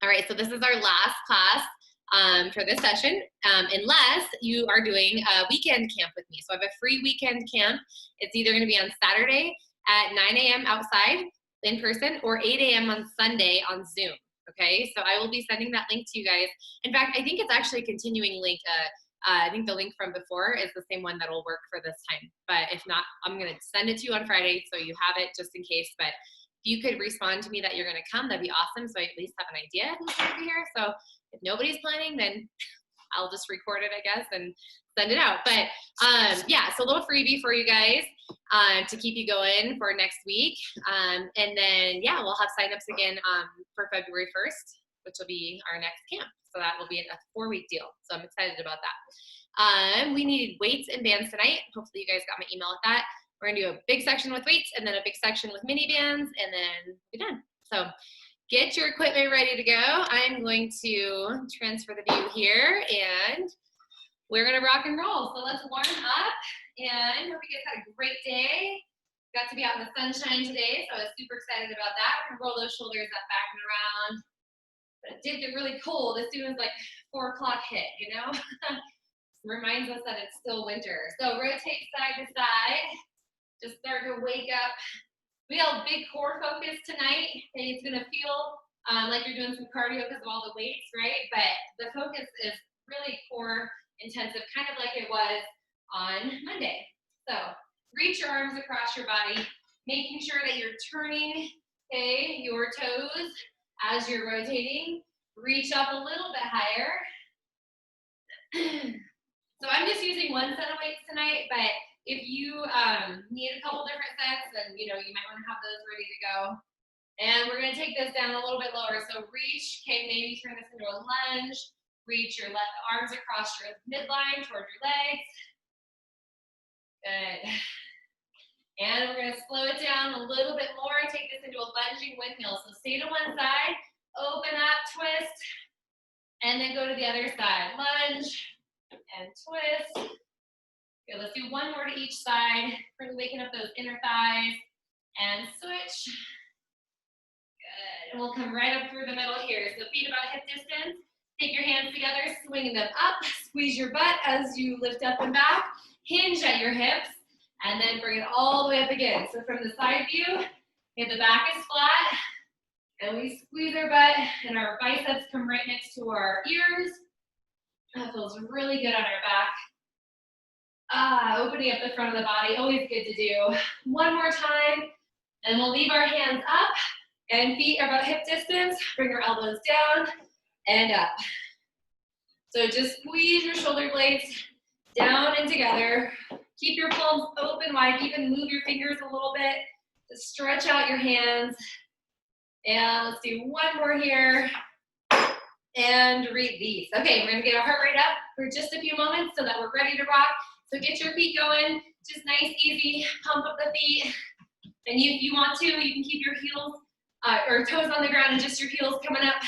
All right, so this is our last class for this session, unless you are doing a weekend camp with me. So I have a free weekend camp. It's either going to be on Saturday at 9 a.m. outside in person or 8 a.m. on Sunday on Zoom. Okay, so I will be sending that link to you guys. In fact, I think it's actually a continuing link. I think the link from before is the same one that will work for this time. But if not, I'm going to send it to you on Friday so you have it just in case. But if you could respond to me that you're going to come, that'd be awesome. So I at least have an idea who's going to be here. So if nobody's planning, then I'll just record it, I guess, and send it out. But yeah, so a little freebie for you guys to keep you going for next week. And then, yeah, we'll have signups again for February 1st, which will be our next camp. So that will be a 4-week deal. So I'm excited about that. We need weights and bands tonight. Hopefully you guys got my email with that. We're gonna do a big section with weights and then a big section with mini bands and then we're done. So get your equipment ready to go. I'm going to transfer the view here and we're gonna rock and roll. So let's warm up and hope you guys had a great day. Got to be out in the sunshine today, so I was super excited about that. We're gonna roll those shoulders up, back and around. But it did get really cold as soon as like 4 o'clock hit, you know? Reminds us that it's still winter. So rotate side to side. Just start to wake up. We have big core focus tonight. Okay, it's gonna feel like you're doing some cardio because of all the weights, right? But the focus is really core intensive, kind of like it was on Monday. So reach your arms across your body, making sure that you're turning, okay, your toes as you're rotating. Reach up a little bit higher. So I'm just using 1 set of weights tonight, but if you need a couple different sets, then you might want to have those ready to go. And we're going to take this down a little bit lower. So reach, okay, maybe turn this into a lunge. Reach your arms across your midline toward your legs. Good. And we're going to slow it down a little bit more and take this into a lunging windmill. So stay to one side, open up, twist, and then go to the other side. Lunge and twist. Okay, let's do 1 more to each side. Really waking up those inner thighs. And switch. Good. And we'll come right up through the middle here. So feet about hip distance. Take your hands together, swing them up. Squeeze your butt as you lift up and back. Hinge at your hips. And then bring it all the way up again. So from the side view, the back is flat. And we squeeze our butt. And our biceps come right next to our ears. That feels really good on our back. Opening up the front of the body, always good to do. 1 more time, and we'll leave our hands up, and feet are about hip distance. Bring your elbows down and up. So just squeeze your shoulder blades down and together. Keep your palms open wide, even move your fingers a little bit to stretch out your hands. And let's do 1 more here. And release. Okay, we're gonna get our heart rate up for just a few moments so that we're ready to rock. So get your feet going, just nice, easy, pump up the feet. And if you want to, you can keep your heels or toes on the ground and just your heels coming up,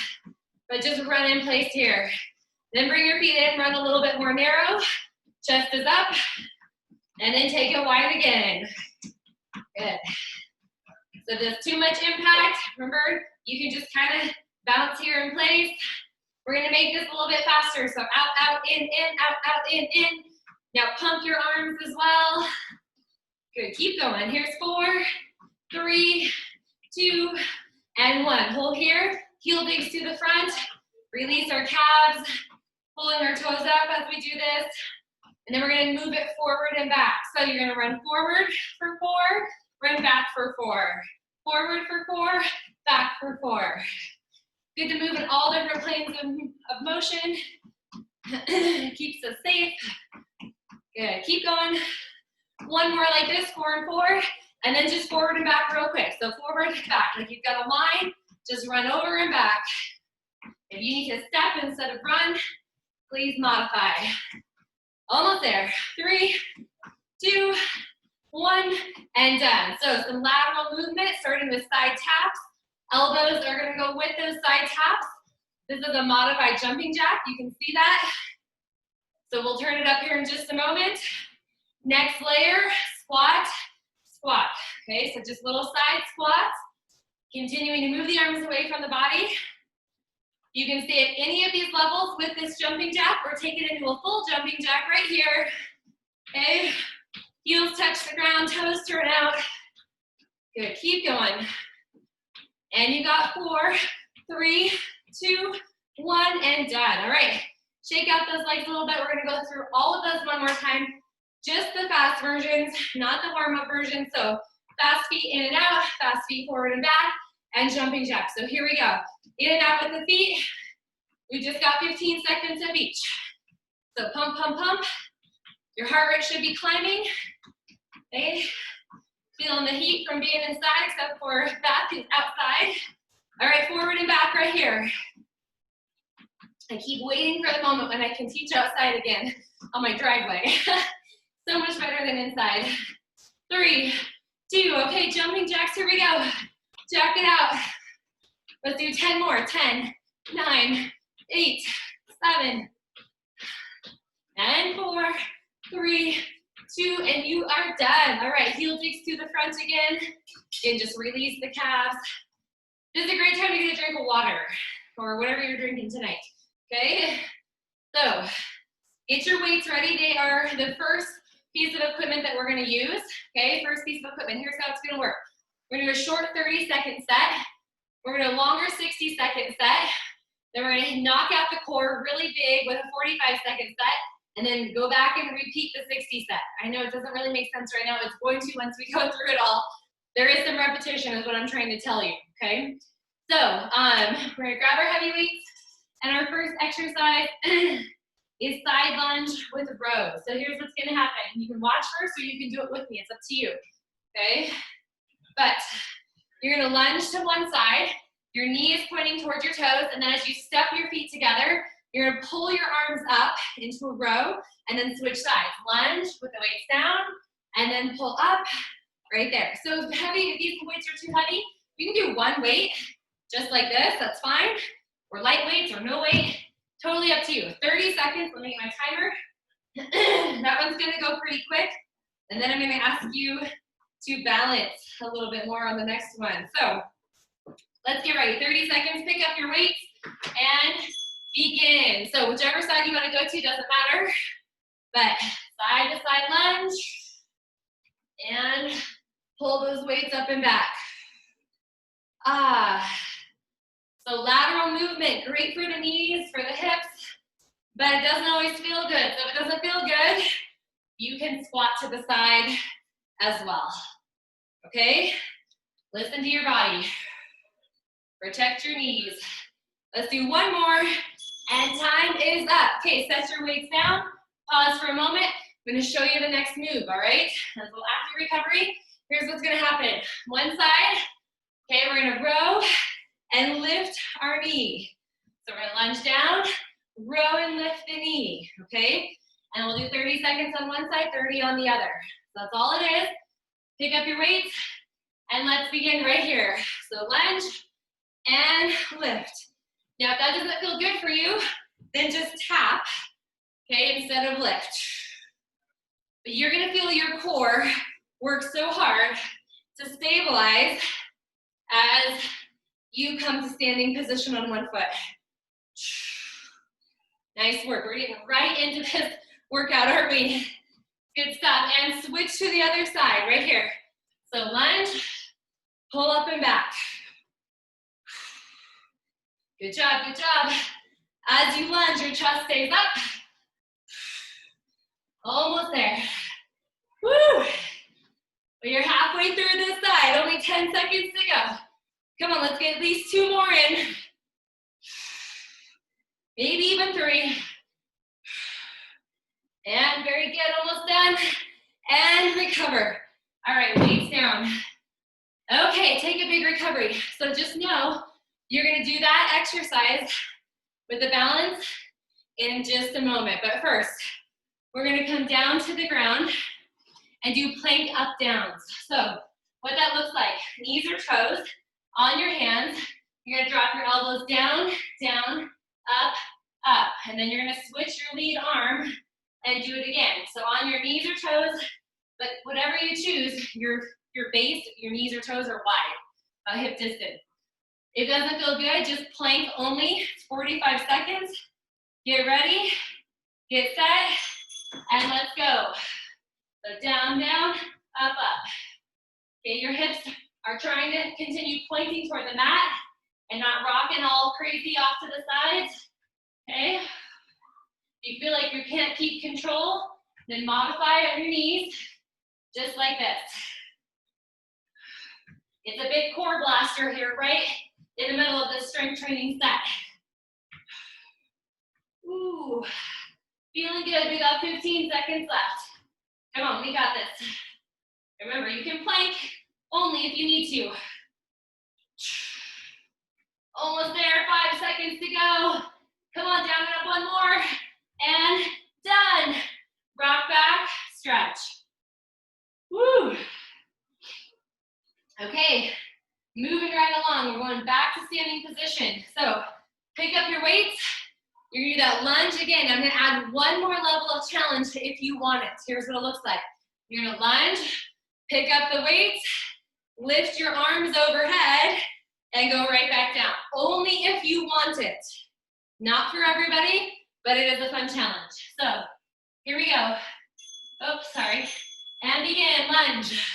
but just run in place here. Then bring your feet in, run a little bit more narrow, chest is up, and then take it wide again. Good. So if there's too much impact, remember, you can just kind of bounce here in place. We're gonna make this a little bit faster. So out, out, in, out, out, in. Now pump your arms as well. Good, keep going. Here's 4, 3, 2, and 1. Hold here, heel digs to the front. Release our calves, pulling our toes up as we do this. And then we're gonna move it forward and back. So you're gonna run forward for 4, run back for 4. Forward for 4, back for 4. Good to move in all different planes of motion. Keeps us safe. Good, keep going. 1 more like this, 4 and 4, and then just forward and back real quick. So forward and back, like you've got a line, just run over and back. If you need to step instead of run, please modify. Almost there. 3, 2, 1, and done. So some lateral movement, starting with side taps. Elbows are gonna go with those side taps. This is a modified jumping jack, you can see that. So we'll turn it up here in just a moment. Next layer, squat, squat. Okay, so just little side squats. Continuing to move the arms away from the body. You can stay at any of these levels with this jumping jack or take it into a full jumping jack right here. Okay, heels touch the ground, toes turn out. Good, keep going. And you got 4, 3, 2, 1, and done. All right, shake out those legs a little bit. We're gonna go through all of those one more time. Just the fast versions, not the warm-up version. So fast feet in and out, fast feet forward and back, and jumping jacks. So here we go. In and out with the feet. We just got 15 seconds of each. So pump, pump, pump. Your heart rate should be climbing. Okay. Feeling the heat from being inside, except for back is outside. All right, forward and back right here. I keep waiting for the moment when I can teach outside again on my driveway. So much better than inside. 3, 2, okay, jumping jacks, here we go. Jack it out. Let's do 10 more. 10, 9, 8, 7, and 4, 3, 2, and you are done. All right, heel digs to the front again, and just release the calves. This is a great time to get a drink of water, or whatever you're drinking tonight, okay? So, get your weights ready. They are the first piece of equipment that we're gonna use, okay? First piece of equipment, here's how it's gonna work. We're gonna do a short 30-second set. We're gonna do a longer 60-second set. Then we're gonna knock out the core really big with a 45-second set, and then go back and repeat the 60 set. I know it doesn't really make sense right now. It's going to once we go through it all. There is some repetition is what I'm trying to tell you, okay? So, we're gonna grab our heavy weights, and our first exercise is side lunge with rows. So here's what's gonna happen. You can watch first or you can do it with me, it's up to you, okay? But you're gonna lunge to one side, your knee is pointing towards your toes, and then as you step your feet together, you're gonna pull your arms up into a row and then switch sides. Lunge with the weights down and then pull up right there. So if heavy, if these weights are too heavy, you can do one weight just like this, that's fine. Or light weights or no weight, totally up to you. 30 seconds, let me get my timer. That one's gonna go pretty quick. And then I'm gonna ask you to balance a little bit more on the next one. So let's get ready. 30 seconds, pick up your weights and begin. So whichever side you want to go to doesn't matter, but side to side lunge and pull those weights up and back. So lateral movement, great for the knees, for the hips, but it doesn't always feel good. So if it doesn't feel good, you can squat to the side as well. Okay? Listen to your body. Protect your knees. Let's do one more, and time is up. Okay, set your weights down, pause for a moment. I'm gonna show you the next move, all right? A little active recovery. Here's what's gonna happen. One side, okay, we're gonna row and lift our knee. So we're gonna lunge down, row and lift the knee, okay? And we'll do 30 seconds on one side, 30 on the other. So that's all it is. Pick up your weights, and let's begin right here. So lunge and lift. Now, if that doesn't feel good for you, then just tap, okay, instead of lift. But you're gonna feel your core work so hard to stabilize as you come to standing position on one foot. Nice work. We're getting right into this workout, aren't we? Good stuff. And switch to the other side, right here. So lunge, pull up and back. Good job, good job. As you lunge, your chest stays up. Almost there. Woo! Well, you're halfway through this side, only 10 seconds to go. Come on, let's get at least 2 more in. Maybe even 3. And very good, almost done. And recover. All right, weights down. Okay, take a big recovery. So just know, you're gonna do that exercise with the balance in just a moment. But first, we're gonna come down to the ground and do plank up downs. So what that looks like, knees or toes on your hands. You're gonna drop your elbows down, down, up, up. And then you're gonna switch your lead arm and do it again. So on your knees or toes, but whatever you choose, your base, your knees or toes are wide, hip distance. If it doesn't feel good, just plank only, 45 seconds. Get ready, get set, and let's go. So down, down, up, up. Okay, your hips are trying to continue pointing toward the mat and not rocking all crazy off to the sides, okay? If you feel like you can't keep control, then modify on your knees, just like this. It's a big core blaster here, right in the middle of this strength training set. Ooh, feeling good. We got 15 seconds left. Come on, we got this. Remember, you can plank only if you need to. Almost there, 5 seconds to go. Come on, down and up, one more. And done. Rock back, stretch. Woo. Okay, moving right along. We're going back to standing position. So pick up your weights. You're gonna do that lunge again. I'm gonna add one more level of challenge if you want it. Here's what it looks like. You're gonna lunge, pick up the weights, lift your arms overhead, and go right back down. Only if you want it. Not for everybody, but it is a fun challenge. So here we go. Oops, sorry. And begin, lunge.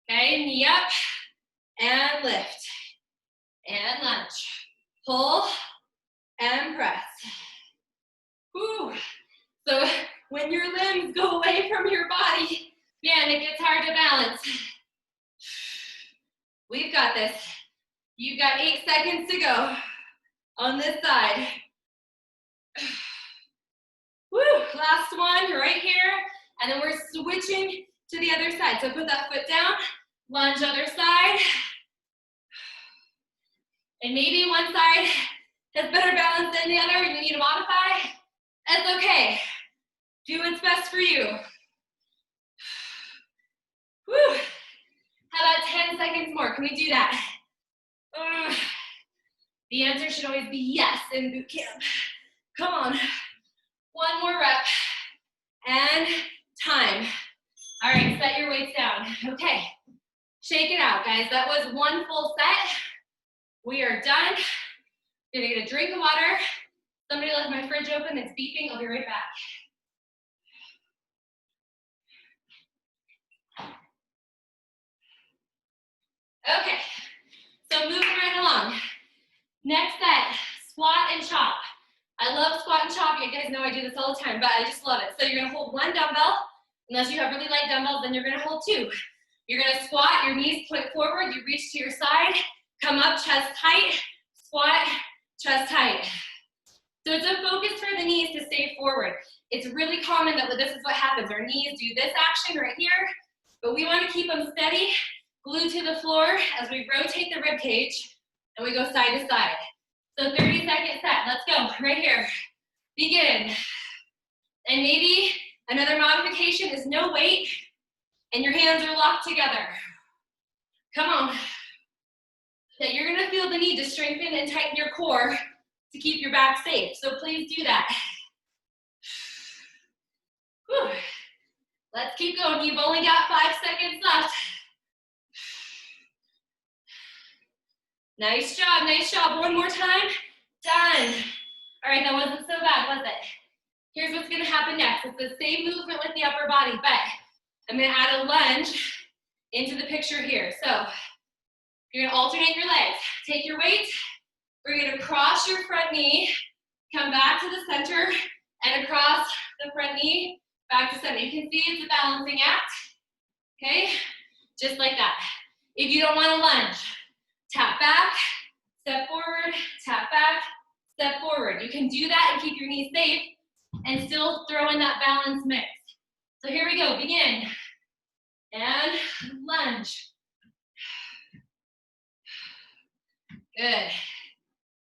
Okay, knee up, and lift. And lunge. Pull, and press. Whew. So when your limbs go away from your body, man, it gets hard to balance. We've got this. You've got 8 seconds to go on this side. Woo, last one right here, and then we're switching to the other side. So put that foot down, lunge other side. And maybe one side has better balance than the other and you need to modify. That's okay. Do what's best for you. Woo. How about 10 seconds more? Can we do that? The answer should always be yes in boot camp. Come on. One more rep. And time. All right, set your weights down. Okay. Shake it out, guys. That was one full set. We are done. Gonna get a drink of water. Somebody left my fridge open. It's beeping. I'll be right back. Okay, so moving right along. Next set, squat and chop. I love squat and chop. You guys know I do this all the time, but I just love it. So you're gonna hold one dumbbell. Unless you have really light dumbbells, then you're gonna hold two. You're gonna squat, your knees point forward, you reach to your side, come up, chest tight, squat, chest tight. So it's a focus for the knees to stay forward. It's really common that this is what happens. Our knees do this action right here, but we wanna keep them steady, glued to the floor as we rotate the rib cage and we go side to side. So 30-second set, let's go, right here. Begin. And maybe another modification is no weight and your hands are locked together. Come on. That you're gonna feel the need to strengthen and tighten your core to keep your back safe, so please do that. Whew. Let's keep going, you've only got 5 seconds left. Nice job, one more time, done. All right, that wasn't so bad, was it? Here's what's gonna happen next. It's the same movement with the upper body, but I'm gonna add a lunge into the picture here. So you're gonna alternate your legs. Take your weight, we're gonna cross your front knee, come back to the center, and across the front knee, back to center. You can see it's a balancing act, okay? Just like that. If you don't wanna lunge, tap back, step forward, tap back, step forward. You can do that and keep your knees safe and still throw in that balance mix. So here we go, begin. And lunge. Good.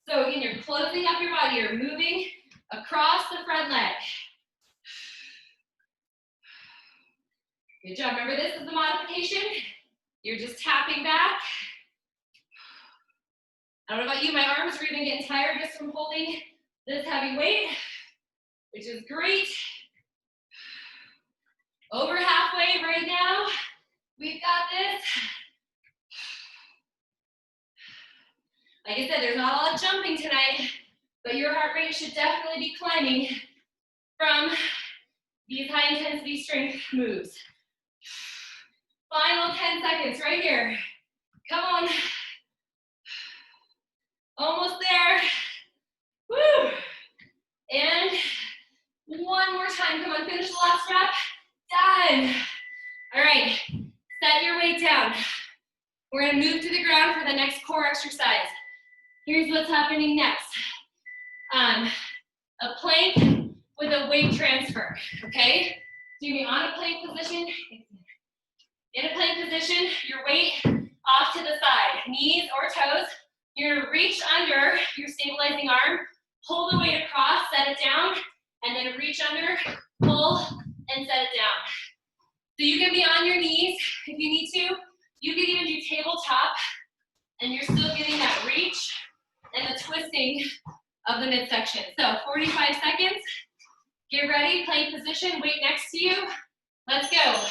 So again, you're closing up your body. You're moving across the front leg. Good job. Remember, this is the modification. You're just tapping back. I don't know about you, my arms are even getting tired just from holding this heavy weight, which is great. Over halfway right now. We've got this. Like I said, there's not a lot of jumping tonight, but your heart rate should definitely be climbing from these high intensity strength moves. Final 10 seconds right here. Come on. Almost there. Woo. And one more time. Come on, finish the last rep. Done. All right, set your weight down. We're gonna move to the ground for the next core exercise. Here's what's happening next. A plank with a weight transfer, okay? So you're on a plank position. In a plank position, your weight off to the side, knees or toes. You're gonna reach under your stabilizing arm, pull the weight across, set it down, and then reach under, pull, and set it down. So you can be on your knees if you need to. You can even do tabletop, and you're still getting that reach and the twisting of the midsection. So 45 seconds. Get ready, plank position, weight next to you. Let's go.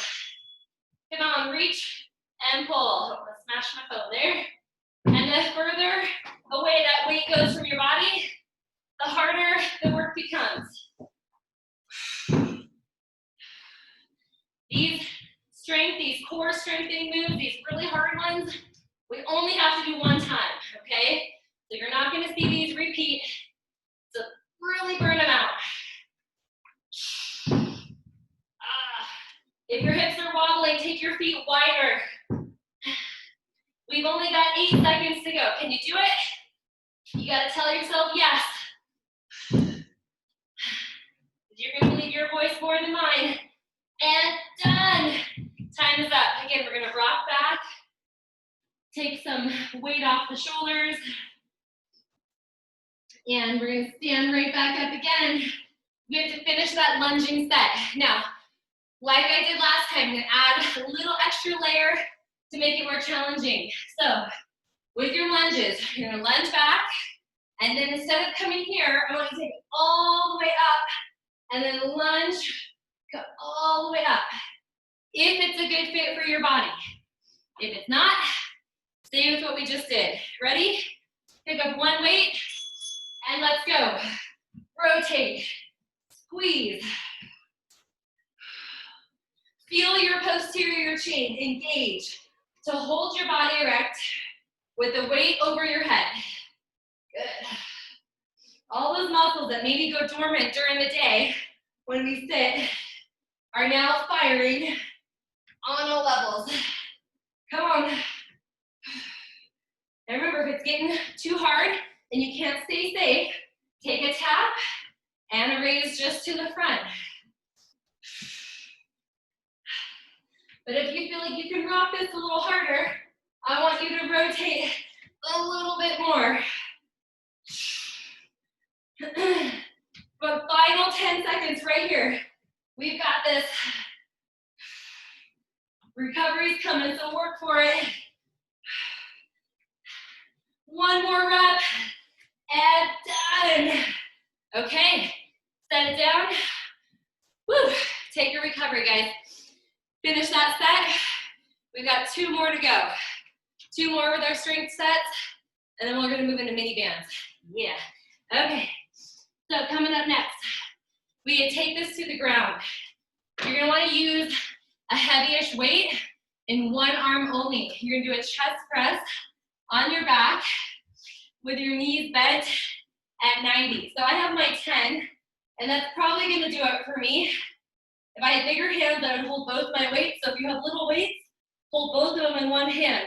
Come on, reach and pull. I'm gonna smash my phone there. And the further away that weight goes from your body, the harder the work becomes. These core strengthening moves, these really hard ones, we only have to do one time, okay? So you're not gonna see these repeat, so really burn them out. If your hips are wobbling, take your feet wider. We've only got 8 seconds to go. Can you do it? You gotta tell yourself yes. You're gonna believe your voice more than mine. And done. Time is up. Again, we're gonna rock back. Take some weight off the shoulders. And we're gonna stand right back up again. We have to finish that lunging set. Now, like I did last time, I'm gonna add a little extra layer to make it more challenging. So, with your lunges, you're gonna lunge back, and then instead of coming here, I want you to take it all the way up, and then lunge, go all the way up. If it's a good fit for your body. If it's not, stay with what we just did. Ready? Pick up one weight, and let's go. Rotate, squeeze. Feel your posterior chain engage to hold your body erect with the weight over your head. Good. All those muscles that maybe go dormant during the day when we sit are now firing on all levels. Come on. And remember, if it's getting too hard and you can't stay safe, take a tap and a raise just to the front. But if you feel like you can rock this a little harder, I want you to rotate a little bit more. But final 10 seconds right here. We've got this. Recovery's coming, so work for it. One more rep, and done. Okay, set it down. Woo, take your recovery, guys. Finish that set. We've got 2 more to go. 2 more with our strength sets, and then we're gonna move into mini bands. Yeah, okay. So coming up next, we can take this to the ground. You're gonna wanna use a heavyish weight in one arm only. You're gonna do a chest press on your back with your knees bent at 90. So I have my 10, and that's probably gonna do it for me. If I had bigger hands, I would hold both my weights. So if you have little weights, hold both of them in one hand.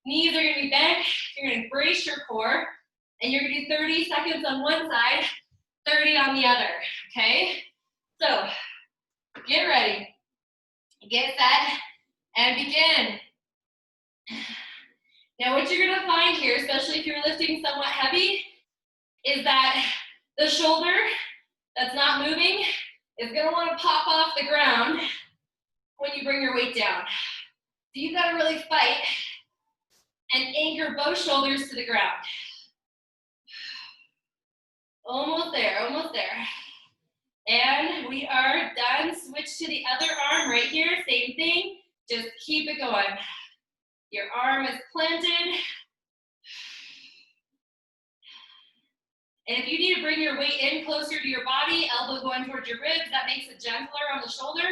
Knees are gonna be bent. You're gonna brace your core, and you're gonna do 30 seconds on one side, 30 on the other, okay? So, get ready. Get set, and begin. Now what you're gonna find here, especially if you're lifting somewhat heavy, is that the shoulder that's not moving is gonna wanna pop off the ground when you bring your weight down. So you've gotta really fight and anchor both shoulders to the ground. Almost there, almost there. And we are done. Switch to the other arm right here, same thing. Just keep it going. Your arm is planted. And if you need to bring your weight in closer to your body, elbow going towards your ribs, that makes it gentler on the shoulder.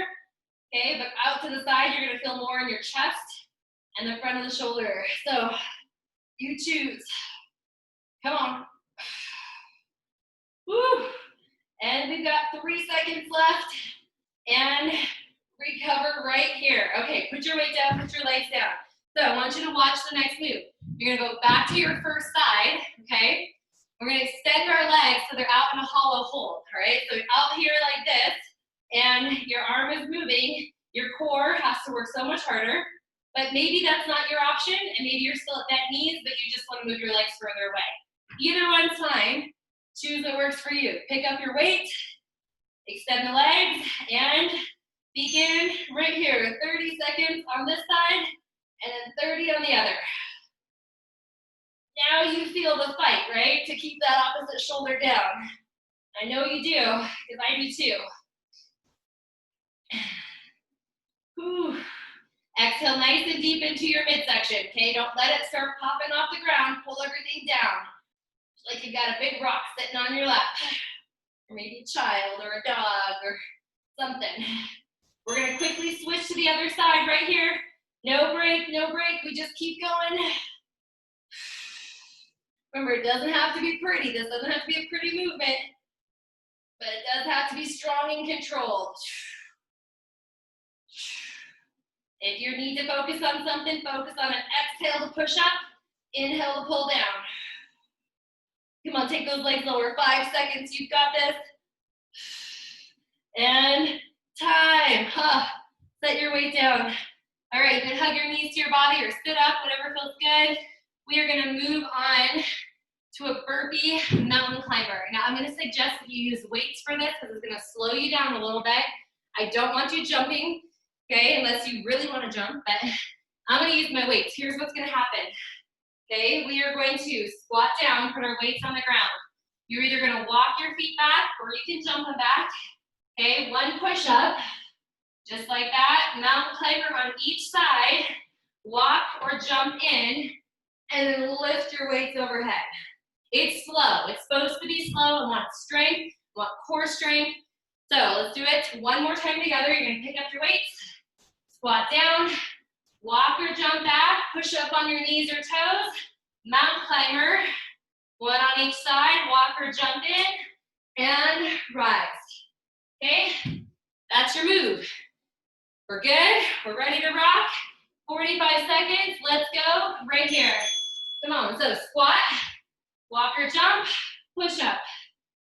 Okay, but out to the side, you're gonna feel more in your chest and the front of the shoulder. So you choose. Come on. Woo. And we've got 3 seconds left. And recover right here. Okay, put your weight down, put your legs down. So I want you to watch the next move. You're gonna go back to your first side, okay? We're gonna extend our legs so they're out in a hollow hold, all right? So you're out here like this, and your arm is moving. Your core has to work so much harder, but maybe that's not your option, and maybe you're still at bent knees, but you just wanna move your legs further away. Either one's fine. Choose what works for you. Pick up your weight, extend the legs, and begin right here. 30 seconds on this side, and then 30 on the other. Now you feel the fight, right? To keep that opposite shoulder down. I know you do, because I do too. Whew. Exhale nice and deep into your midsection, okay? Don't let it start popping off the ground. Pull everything down. Like you've got a big rock sitting on your lap. Or maybe a child or a dog or something. We're gonna quickly switch to the other side right here. No break, no break. We just keep going. Remember, it doesn't have to be pretty. This doesn't have to be a pretty movement, but it does have to be strong and controlled. If you need to focus on something, focus on an exhale to push up, inhale to pull down. Come on, take those legs lower. 5 seconds, you've got this. And time. Set your weight down. All right, you can hug your knees to your body or sit up, whatever feels good. We are gonna move on to a burpee mountain climber. Now I'm gonna suggest that you use weights for this because it's gonna slow you down a little bit. I don't want you jumping, okay, unless you really wanna jump, but I'm gonna use my weights. Here's what's gonna happen, okay? We are going to squat down, put our weights on the ground. You're either gonna walk your feet back or you can jump them back, okay? One push up, just like that, mountain climber on each side, walk or jump in, and then lift your weights overhead. It's slow. It's supposed to be slow. I want strength, I want core strength. So let's do it one more time together. You're gonna pick up your weights, squat down, walk or jump back, push up on your knees or toes, mountain climber, one on each side, walk or jump in, and rise. Okay, that's your move. We're good, we're ready to rock. 45 seconds, let's go, right here. Come on, so squat, walk or jump, push up.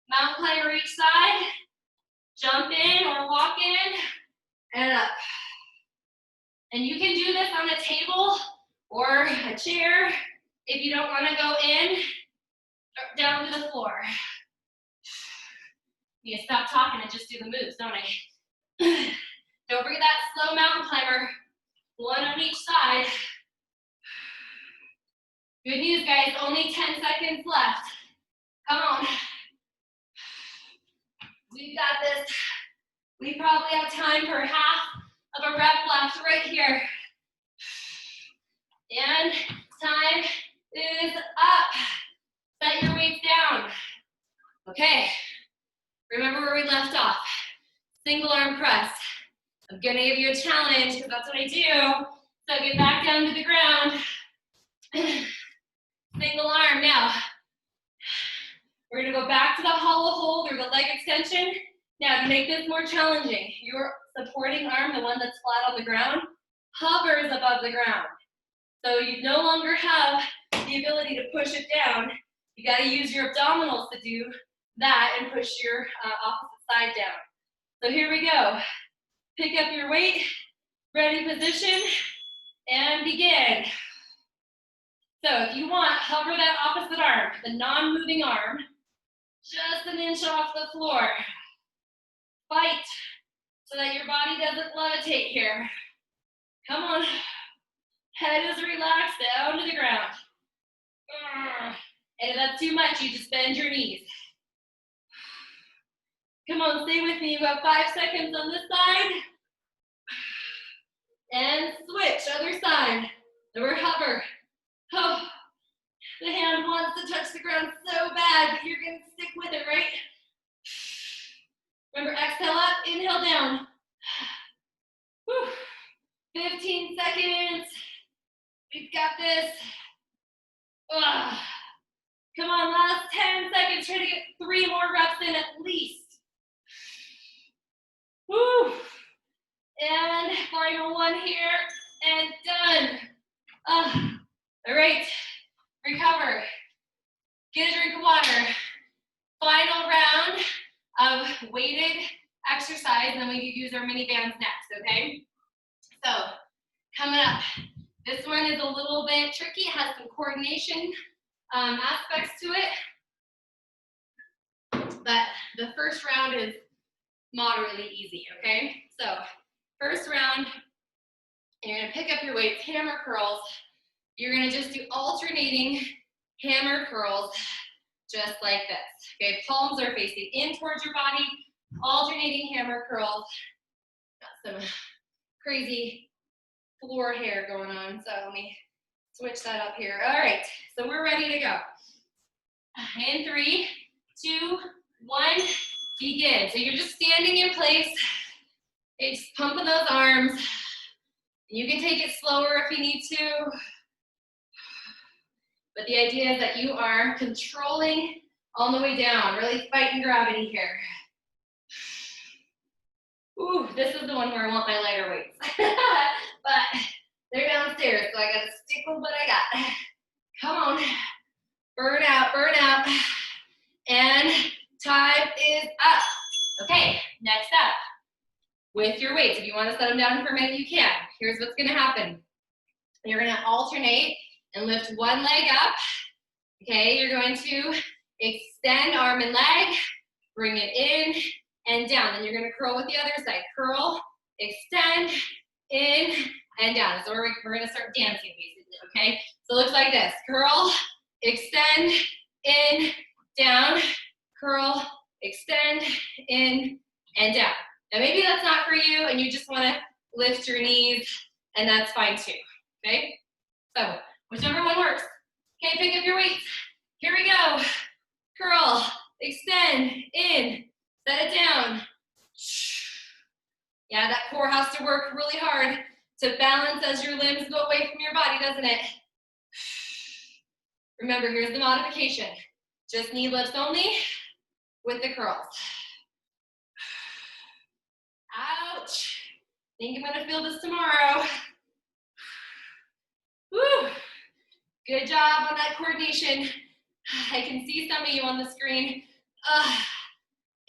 Mountain climber each side, jump in or walk in, and up. And you can do this on a table or a chair if you don't wanna go in, or down to the floor. You can stop talking and just do the moves, don't I? Don't forget that slow mountain climber. One on each side. Good news, guys, only 10 seconds left. Come on. We've got this. We probably have time for half of a rep left right here. And time is up. Set your weights down. Okay, remember where we left off. Single arm press. I'm gonna give you a challenge because that's what I do. So get back down to the ground. Single arm now. We're gonna go back to the hollow hold or the leg extension. Now to make this more challenging, your supporting arm, the one that's flat on the ground, hovers above the ground. So you no longer have the ability to push it down. You gotta use your abdominals to do that and push your opposite side down. So here we go. Pick up your weight, ready position, and begin. So if you want, hover that opposite arm, the non-moving arm, just an inch off the floor. Fight so that your body doesn't levitate here. Come on. Head is relaxed down to the ground. And if that's too much, you just bend your knees. Come on, stay with me. You have 5 seconds on this side. And switch, other side. Or hover. Oh. The hand wants to touch the ground so bad, but you're gonna stick with it, right? Remember, exhale up, inhale down. Whew. 15 seconds. We've got this. Ugh. Come on, last 10 seconds. Try to get 3 more reps in at least. Whew. And final one here, and done. All right, recover. Get a drink of water. Final round of weighted exercise, and then we use our mini bands next, okay? So, coming up. This one is a little bit tricky. It has some coordination aspects to it. But the first round is moderately easy, okay? So, first round, you're gonna pick up your weights, hammer curls. You're gonna just do alternating hammer curls, just like this. Okay, palms are facing in towards your body, alternating hammer curls. Got some crazy floor hair going on, so let me switch that up here. All right, so we're ready to go. In 3, 2, 1, begin. So you're just standing in place. Okay, just pumping those arms. You can take it slower if you need to. But the idea is that you are controlling on the way down, really fighting gravity here. Ooh, this is the one where I want my lighter weights. But they're downstairs, so I gotta stick with what I got. Come on. Burn out, burn out. And time is up. Okay, next up. With your weights, if you want to set them down for a minute, you can. Here's what's gonna happen. You're gonna alternate and lift one leg up. Okay, you're going to extend arm and leg, bring it in and down. Then you're gonna curl with the other side. Curl, extend, in, and down. So we're gonna start dancing basically, okay? So it looks like this. Curl, extend, in, down, curl, extend, in, and down. Now maybe that's not for you and you just wanna lift your knees, and that's fine too, okay? So whichever one works. Okay, pick up your weights. Here we go. Curl, extend, in, set it down. Yeah, that core has to work really hard to balance as your limbs go away from your body, doesn't it? Remember, here's the modification. Just knee lifts only with the curls. Ouch. Think I'm gonna feel this tomorrow. Woo. Good job on that coordination. I can see some of you on the screen.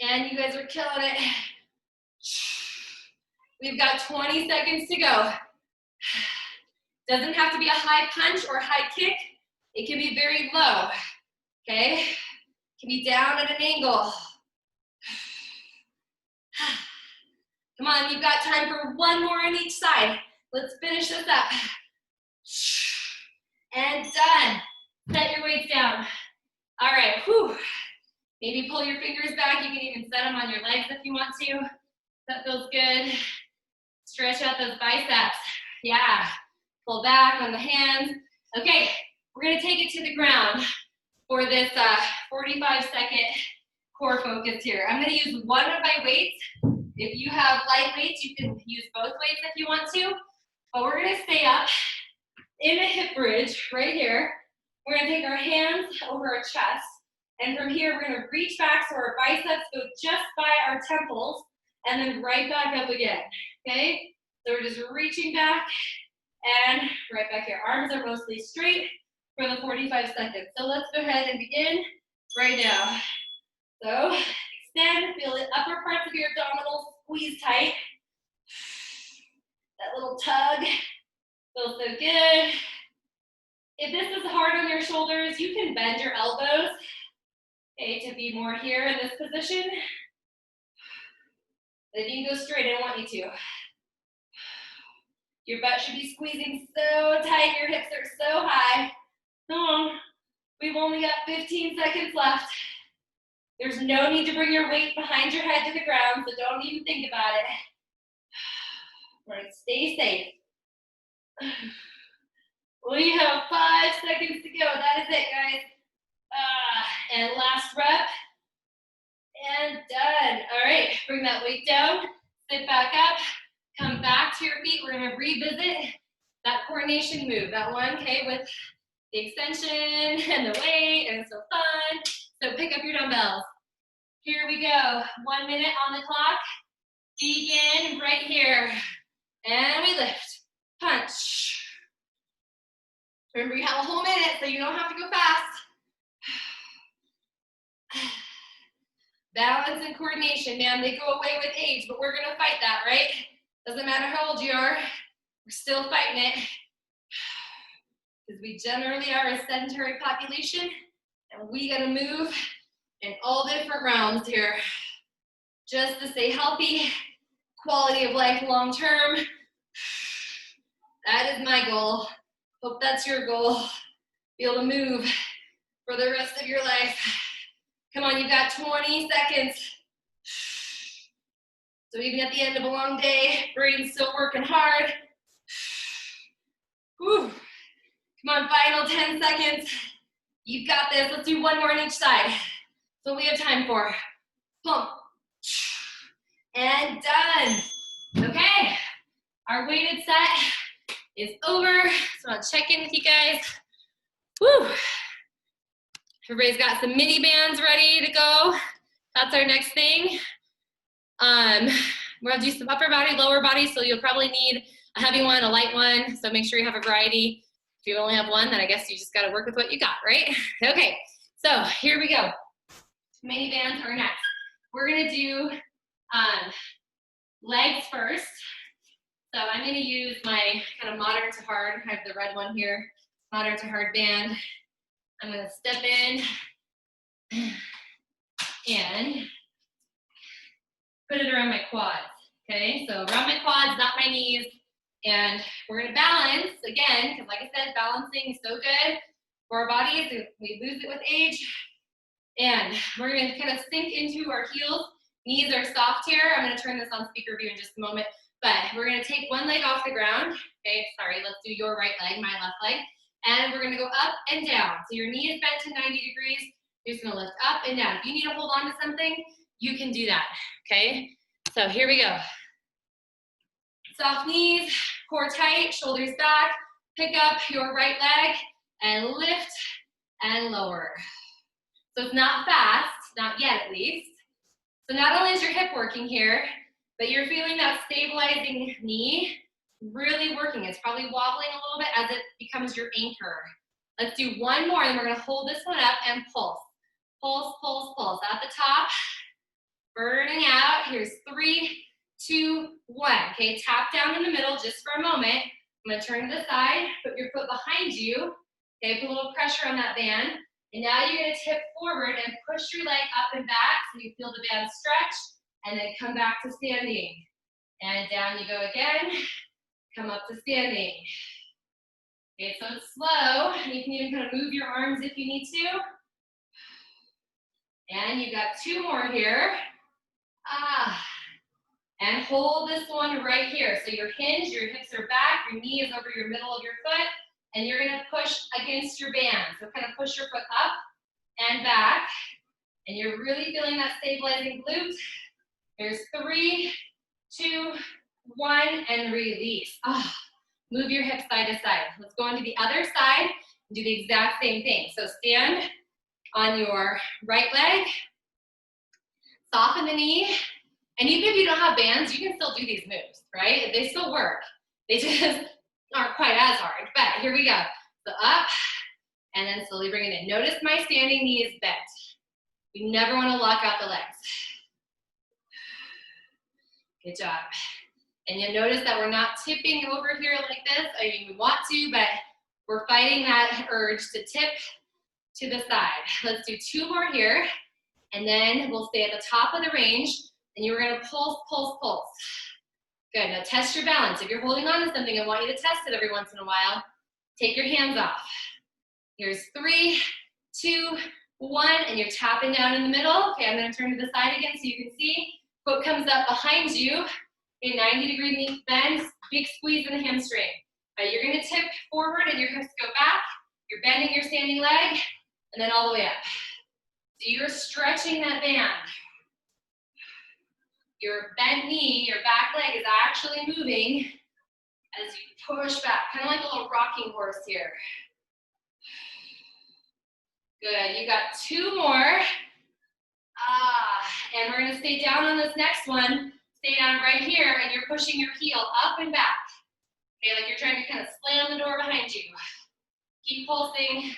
And you guys are killing it. We've got 20 seconds to go. Doesn't have to be a high punch or high kick. It can be very low, okay? It can be down at an angle. Come on, you've got time for one more on each side. Let's finish this up. And done. Set your weights down. All right, whew. Maybe pull your fingers back. You can even set them on your legs if you want to. That feels good. Stretch out those biceps. Yeah. Pull back on the hands. Okay, we're gonna take it to the ground for this 45-second core focus here. I'm gonna use one of my weights. If you have light weights, you can use both weights if you want to. But we're gonna stay up in a hip bridge right here. We're gonna take our hands over our chest. And from here, we're gonna reach back so our biceps go just by our temples and then right back up again, okay? So we're just reaching back and right back here. Arms are mostly straight for the 45 seconds. So let's go ahead and begin right now. So extend, feel the upper parts of your abdominals squeeze tight. That little tug feels so good. If this is hard on your shoulders, you can bend your elbows, okay, to be more here in this position. But if you can go straight, I want you to. Your butt should be squeezing so tight, your hips are so high. Come on, we've only got 15 seconds left. There's no need to bring your weight behind your head to the ground, so don't even think about it. We're gonna stay safe. We have 5 seconds to go. That is it, guys. And last rep. And done. All right, bring that weight down. Sit back up. Come back to your feet. We're going to revisit that coordination move. That one, okay, with the extension and the weight, and it's so fun. So pick up your dumbbells. Here we go. 1 minute on the clock. Begin right here. And we lift. Punch. Remember, you have a whole minute, so you don't have to go fast. Balance and coordination, man, they go away with age, but we're gonna fight that, right? Doesn't matter how old you are, we're still fighting it. Because we generally are a sedentary population, and we gotta move in all different realms here. Just to stay healthy, quality of life long term. That is my goal. Hope that's your goal. Be able to move for the rest of your life. Come on, you've got 20 seconds. So even at the end of a long day, brain's still working hard. Whew. Come on, final 10 seconds. You've got this. Let's do one more on each side. That's what we have time for. Pump. And done. Okay, our weighted set is over. So I'll check in with you guys. Woo. Everybody's got some mini bands ready to go. That's our next thing. We're gonna do some upper body, lower body, so you'll probably need a heavy one, a light one, so make sure you have a variety. If you only have one, then I guess you just gotta work with what you got, right? Okay, so here we go. Mini bands are next. We're gonna do legs first. So I'm gonna use my kind of moderate to hard, I have the red one here, moderate to hard band. I'm gonna step in and put it around my quads, okay? So around my quads, not my knees, and we're gonna balance, again, because like I said, balancing is so good for our bodies, we lose it with age, and we're gonna kind of sink into our heels. Knees are soft here. I'm gonna turn this on speaker view in just a moment, but we're gonna take one leg off the ground, okay? Sorry, let's do your right leg, my left leg. And we're gonna go up and down. So your knee is bent to 90 degrees. You're just gonna lift up and down. If you need to hold on to something, you can do that, okay? So here we go. Soft knees, core tight, shoulders back. Pick up your right leg and lift and lower. So it's not fast, not yet at least. So not only is your hip working here, but you're feeling that stabilizing knee really working. It's probably wobbling a little bit as it becomes your anchor. Let's do one more, and we're gonna hold this one up and pulse. Pulse, pulse, pulse. At the top, burning out. Here's 3, 2, 1. Okay, tap down in the middle just for a moment. I'm gonna turn to the side, put your foot behind you. Okay, put a little pressure on that band. And now you're gonna tip forward and push your leg up and back so you feel the band stretch, and then come back to standing. And down you go again. Come up to standing. Okay, so it's slow. You can even kind of move your arms if you need to. And you've got 2 more here. And hold this one right here. So you're hinged, your hips are back, your knee is over your middle of your foot, and you're gonna push against your band. So kind of push your foot up and back. And you're really feeling that stabilizing glute. There's 3, 2, 1, and release. Move your hips side to side. Let's go on to the other side and do the exact same thing. So stand on your right leg, soften the knee, and even if you don't have bands, you can still do these moves, right? They still work. They just aren't quite as hard, but here we go. So up, and then slowly bring it in. Notice my standing knee is bent. We never want to lock out the legs. Good job. And you'll notice that we're not tipping over here like this. I mean, we want to, but we're fighting that urge to tip to the side. Let's do 2 more here, and then we'll stay at the top of the range, and you're gonna pulse, pulse, pulse. Good, now test your balance. If you're holding on to something, I want you to test it every once in a while. Take your hands off. Here's 3, 2, 1, and you're tapping down in the middle. Okay, I'm gonna turn to the side again so you can see. Foot comes up behind you. A 90-degree knee bend, big squeeze in the hamstring. All right, you're gonna tip forward and your hips go back. You're bending your standing leg, and then all the way up. So you're stretching that band. Your bent knee, your back leg is actually moving as you push back, kind of like a little rocking horse here. Good, you got 2 more. And we're gonna stay down on this next one. Stay down right here, and you're pushing your heel up and back. Okay, like you're trying to kind of slam the door behind you. Keep pulsing.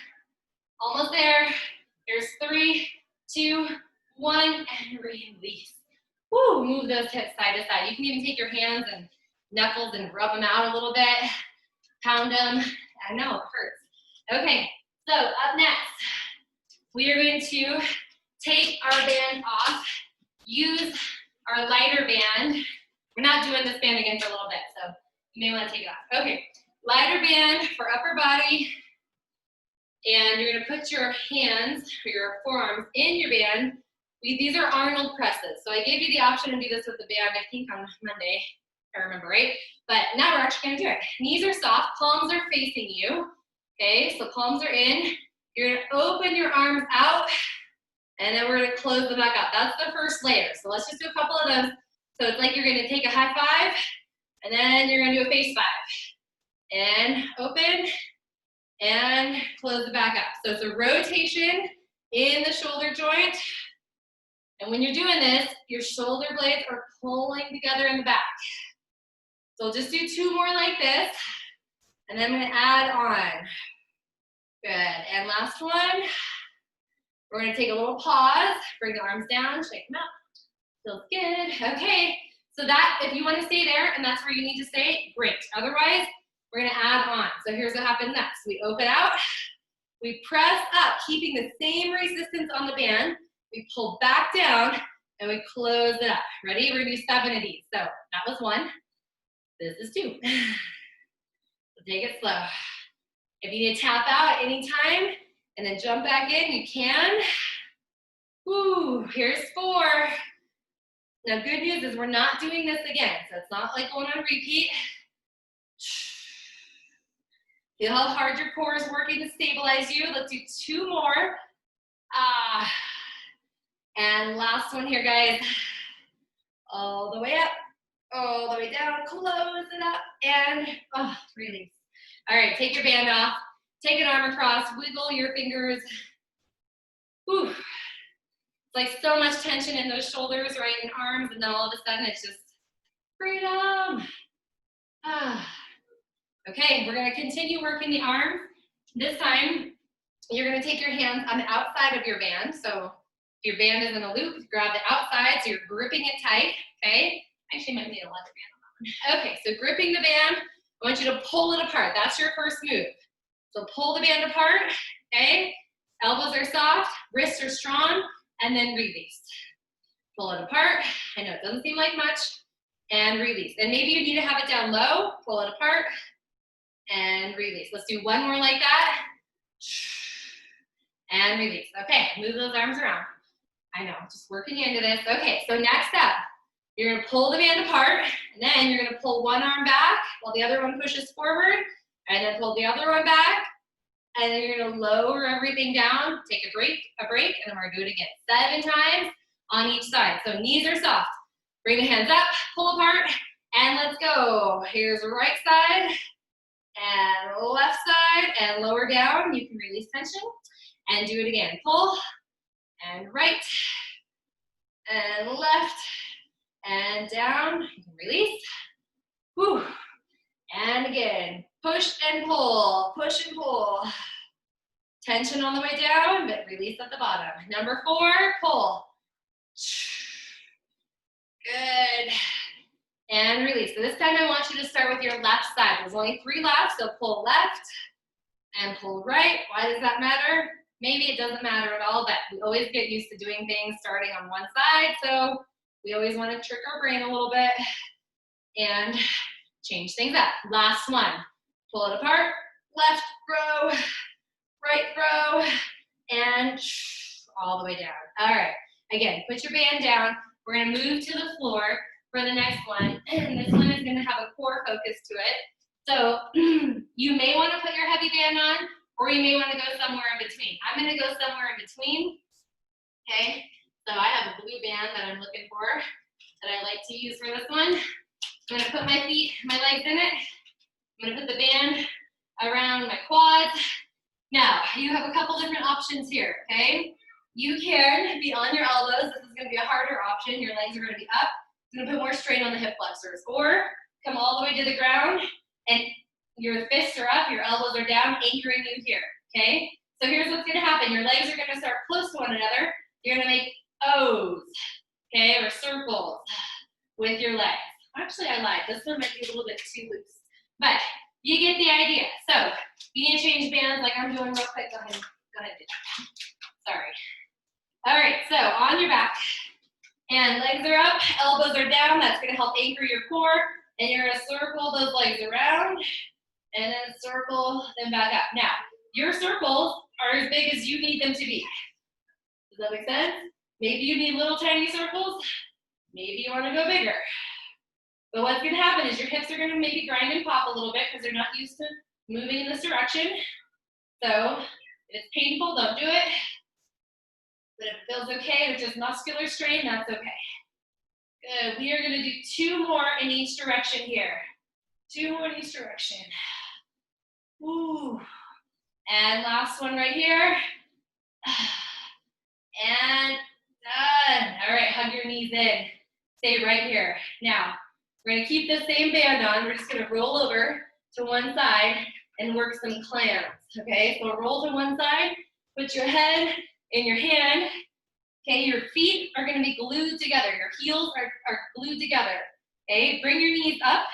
Almost there. Here's 3, 2, 1, and release. Woo, move those hips side to side. You can even take your hands and knuckles and rub them out a little bit. Pound them. I know, it hurts. Okay, so up next, we are going to take our band off. Use our lighter band. We're not doing this band again for a little bit, so you may want to take it off. Okay, lighter band for upper body. And you're gonna put your hands, or your forearms, in your band. These are Arnold presses. So I gave you the option to do this with the band, I think on Monday, if I remember right. But now we're actually gonna do it. Knees are soft, palms are facing you. Okay, so palms are in. You're gonna open your arms out, and then we're gonna close them back up. That's the first layer. So let's just do a couple of those. So it's like you're gonna take a high five, and then you're gonna do a face five. And open, and close it back up. So it's a rotation in the shoulder joint. And when you're doing this, your shoulder blades are pulling together in the back. So we'll just do 2 more like this, and then I'm gonna add on. Good, and last one. We're gonna take a little pause, bring the arms down, shake them out. Feels good, okay. So that, if you wanna stay there and that's where you need to stay, great. Otherwise, we're gonna add on. So here's what happens next. We open out, we press up, keeping the same resistance on the band. We pull back down, and we close it up. Ready? We're gonna do 7 of these. So that was 1, this is 2. So take it slow. If you need to tap out at any time, and then jump back in, you can. Woo, here's 4. Now good news is we're not doing this again, so it's not like going on repeat. Feel how hard your core is working to stabilize you. Let's do 2 more. And last one here, guys. All the way up, all the way down, close it up, and release. All right, take your band off. Take an arm across, wiggle your fingers. Whew. It's like so much tension in those shoulders, right, and arms, and then all of a sudden it's just freedom. Okay, we're gonna continue working the arms. This time, you're gonna take your hands on the outside of your band. So if your band is in a loop, grab the outside so you're gripping it tight, okay? Actually, might need a leather band on that one. Okay, so gripping the band, I want you to pull it apart. That's your first move. So pull the band apart, okay? Elbows are soft, wrists are strong, and then release. Pull it apart. I know it doesn't seem like much, and release. And maybe you need to have it down low, pull it apart, and release. Let's do 1 more like that. And release. Okay, move those arms around. I know, just working into this. Okay, so next up, you're gonna pull the band apart, and then you're gonna pull one arm back while the other one pushes forward, and then pull the other one back, and then you're gonna lower everything down, take a break, and then we're gonna do it again. 7 times on each side. So knees are soft. Bring the hands up, pull apart, and let's go. Here's the right side, and left side, and lower down. You can release tension, and do it again. Pull, and right, and left, and down. You can release. Whew. And again, push and pull, push and pull. Tension on the way down, but release at the bottom. Number 4, pull. Good. And release. So this time I want you to start with your left side. There's only 3 left, so pull left and pull right. Why does that matter? Maybe it doesn't matter at all, but we always get used to doing things starting on one side, so we always want to trick our brain a little bit and change things up. Last one. Pull it apart. Left row, right row, and all the way down. All right. Again, put your band down. We're going to move to the floor for the next one. And this one is going to have a core focus to it. So you may want to put your heavy band on, or you may want to go somewhere in between. I'm going to go somewhere in between. Okay, so I have a blue band that I'm looking for that I like to use for this one. I'm going to put my legs in it. I'm going to put the band around my quads. Now, you have a couple different options here, okay? You can be on your elbows. This is going to be a harder option. Your legs are going to be up. It's going to put more strain on the hip flexors. Or come all the way to the ground, and your fists are up, your elbows are down, anchoring you here, okay? So here's what's going to happen. Your legs are going to start close to one another. You're going to make O's, okay, or circles with your legs. Actually, I lied. This one might be a little bit too loose. But you get the idea. So you need to change bands like I'm doing real quick. Go ahead do that. Sorry. All right, so on your back. And legs are up, elbows are down. That's going to help anchor your core. And you're going to circle those legs around and then circle them back up. Now, your circles are as big as you need them to be. Does that make sense? Maybe you need little tiny circles. Maybe you want to go bigger. But what's going to happen is your hips are going to maybe grind and pop a little bit because they're not used to moving in this direction. So if it's painful, don't do it. But if it feels okay with just muscular strain, that's okay. Good. We are going to do 2 more in each direction here. 2 more in each direction. Ooh. And last one right here. And done. All right, hug your knees in. Stay right here. Now, we're going to keep the same band on. We're just going to roll over to one side and work some clams. Okay, so roll to one side. Put your head in your hand. Okay, your feet are going to be glued together. Your heels are glued together. Okay, bring your knees up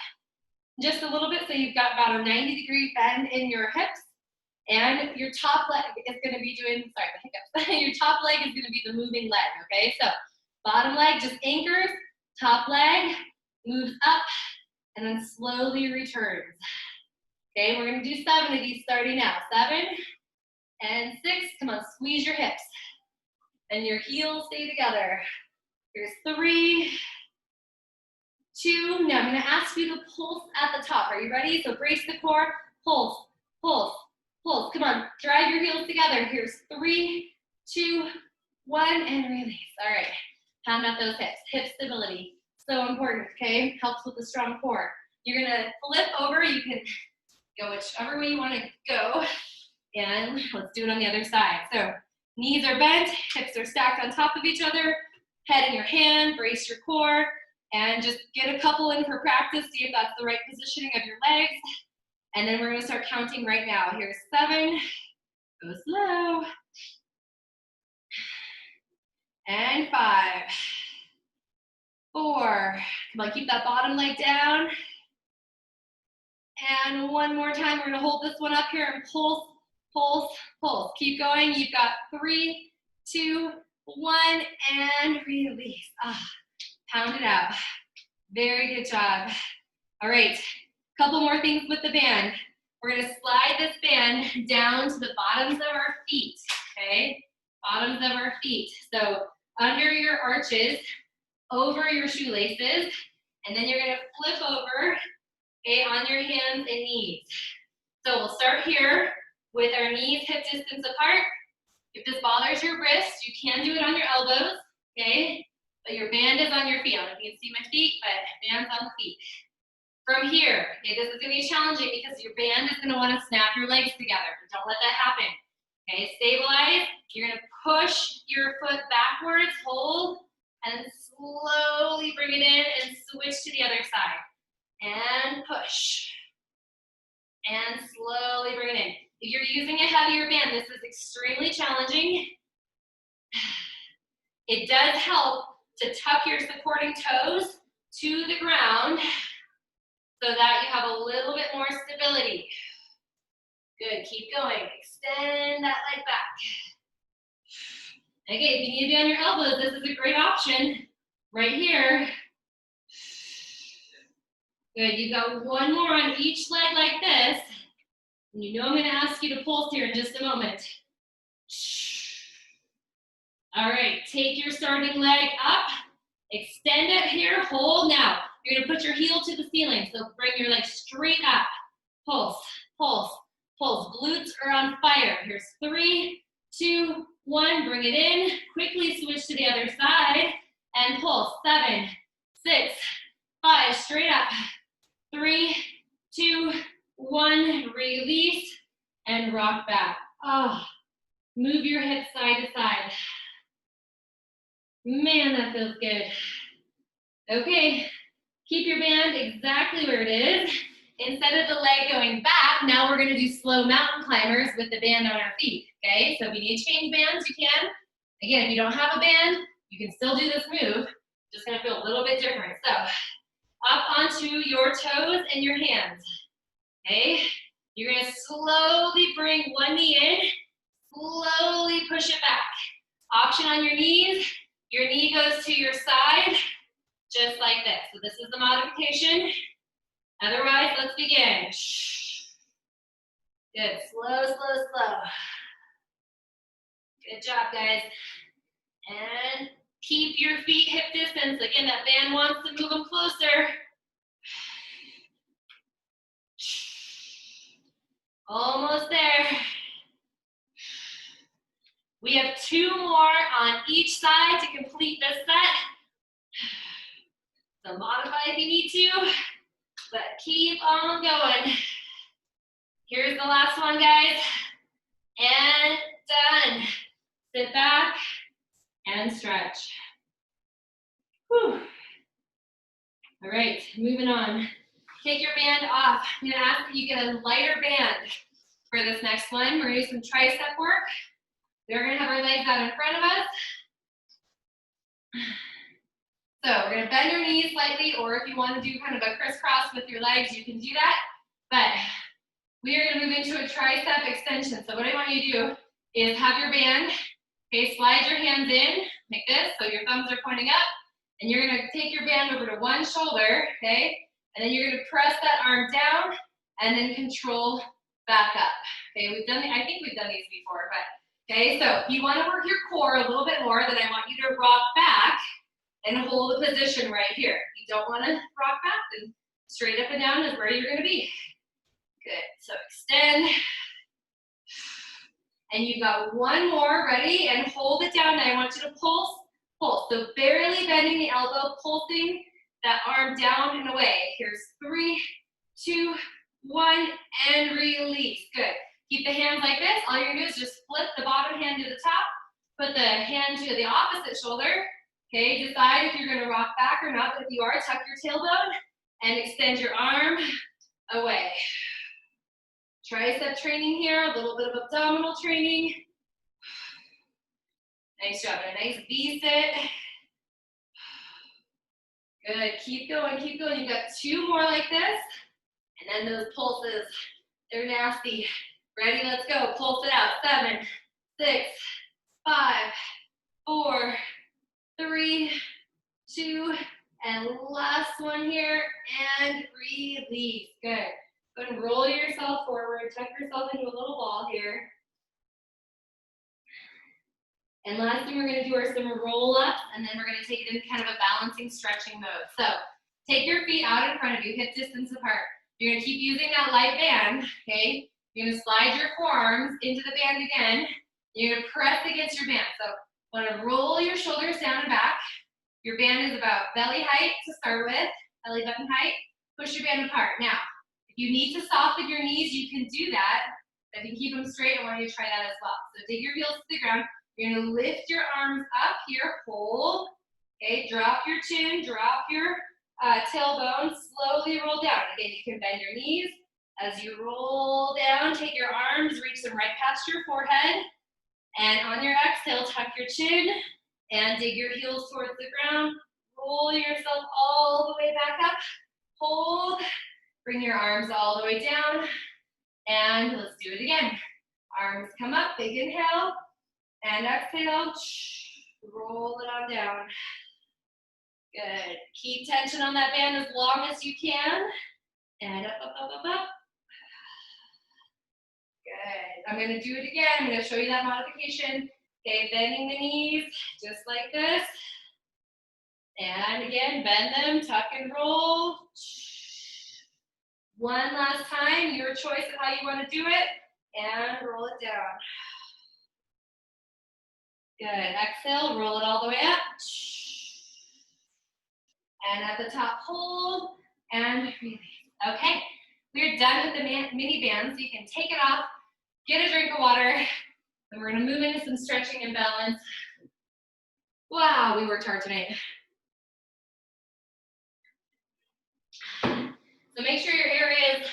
just a little bit so you've got about a 90-degree bend in your hips. And your top leg is going to be doing, sorry, the hiccups. Your top leg is going to be the moving leg, okay? So bottom leg just anchors, top leg moves up, and then slowly returns. Okay, we're going to do 7 of these starting now. 7 and 6. Come on, squeeze your hips. And your heels stay together. Here's 3, 2. Now I'm going to ask you to pulse at the top. Are you ready? So brace the core, pulse, pulse, pulse. Come on, drive your heels together. Here's 3, 2, 1, and release. All right, pound out those hips. Hip stability, so important, okay? Helps with the strong core. You're going to flip over. You can go whichever way you want to go. And let's do it on the other side. So knees are bent, hips are stacked on top of each other, head in your hand, brace your core, and just get a couple in for practice, see if that's the right positioning of your legs. And then we're going to start counting right now. Here's 7, go slow, and 5, 4, come on, keep that bottom leg down. And one more time, we're going to hold this one up here and pulse, pulse, pulse. Keep going. You've got 3, 2, 1, and release. Pound it out. Very good job. All right, couple more things with the band. We're going to slide this band down to the bottoms of our feet, okay? Bottoms of our feet. So under your arches, over your shoelaces, and then you're going to flip over, okay, on your hands and knees. So we'll start here with our knees hip distance apart. If this bothers your wrist, you can do it on your elbows, okay? But your band is on your feet. I don't know if you can see my feet, but band's on the feet. From here, okay, this is going to be challenging because your band is going to want to snap your legs together. Don't let that happen. Okay, stabilize. You're going to push your foot backwards, hold, and slowly bring it in and switch to the other side. And push. And slowly bring it in. If you're using a heavier band, this is extremely challenging. It does help to tuck your supporting toes to the ground so that you have a little bit more stability. Good, keep going. Extend that leg back. Okay, if you need to be on your elbows, this is a great option right here. Good, you've got one more on each leg like this. And you know I'm gonna ask you to pulse here in just a moment. All right, take your starting leg up, extend it here, hold now. You're gonna put your heel to the ceiling, so bring your leg straight up. Pulse, pulse, pulse. Glutes are on fire. Here's 3, 2, 1. Bring it in. Quickly switch to the other side and pulse. 7, 6, 5. Straight up. 3, 2, 1. Release and rock back. Oh, move your hips side to side. Man, that feels good. Okay, keep your band exactly where it is. Instead of the leg going back, now we're gonna do slow mountain climbers with the band on our feet, okay? So if you need to change bands, you can. Again, if you don't have a band, you can still do this move. Just gonna feel a little bit different. So up onto your toes and your hands, okay? You're gonna slowly bring one knee in, slowly push it back. Option on your knees, your knee goes to your side, just like this. So this is the modification. Otherwise, let's begin. Good, slow, slow, slow. Good job, guys. And keep your feet hip distance. Again, that band wants to move them closer. Almost there. We have 2 more on each side to complete this set. So modify if you need to, but keep on going. Here's the last one, guys. And done. Sit back and stretch. Whew. All right, moving on. Take your band off. I'm gonna ask that you get a lighter band for this next one. We're gonna do some tricep work. We're gonna have our legs out in front of us. So we're gonna bend your knees slightly, or if you wanna do kind of a crisscross with your legs, you can do that. But we are gonna move into a tricep extension. So what I want you to do is have your band, okay, slide your hands in like this, so your thumbs are pointing up, and you're gonna take your band over to one shoulder, okay? And then you're gonna press that arm down and then control back up. Okay, I think we've done these before, but okay, so if you wanna work your core a little bit more, then I want you to rock back and hold the position right here. If you don't wanna rock back, then straight up and down is where you're gonna be. Good, so extend. And you've got one more, ready? And hold it down. Now I want you to pulse, pulse. So barely bending the elbow, pulsing that arm down and away. Here's 3, 2, 1, and release. Good. Keep the hands like this. All you're gonna do is just flip the bottom hand to the top, put the hand to the opposite shoulder. Okay, decide if you're gonna rock back or not, but if you are, tuck your tailbone and extend your arm away. Tricep training here, a little bit of abdominal training. Nice job, a nice V-sit. Good, keep going, keep going. You've got 2 more like this. And then those pulses, they're nasty. Ready, let's go, pulse it out. 7, 6, 5, 4, 3, 2, and last one here, and release. Good. Go ahead and roll yourself forward, tuck yourself into a little ball here. And last thing we're gonna do are some roll-ups, and then we're gonna take it into kind of a balancing, stretching mode. So take your feet out in front of you, hip distance apart. You're gonna keep using that light band, okay? You're gonna slide your forearms into the band again. You're gonna press against your band. So wanna roll your shoulders down and back. Your band is about belly height to start with, belly button height. Push your band apart. Now, if you need to soften your knees, you can do that. If you keep them straight, I want you to try that as well. So dig your heels to the ground. You're gonna lift your arms up here, hold. Okay, drop your chin, drop your tailbone, slowly roll down. Again, you can bend your knees. As you roll down, take your arms, reach them right past your forehead. And on your exhale, tuck your chin and dig your heels towards the ground. Roll yourself all the way back up. Hold. Bring your arms all the way down. And let's do it again. Arms come up, big inhale. And exhale. Roll it on down. Good. Keep tension on that band as long as you can. And up, up, up, up, up. Good. I'm going to do it again. I'm going to show you that modification. Okay, bending the knees just like this. And again, bend them, tuck and roll. One last time, your choice of how you want to do it, and roll it down. Good, exhale, roll it all the way up. And at the top, hold, and release. Okay, we're done with the mini band, so you can take it off, get a drink of water, and we're gonna move into some stretching and balance. Wow, we worked hard tonight. So make sure your area is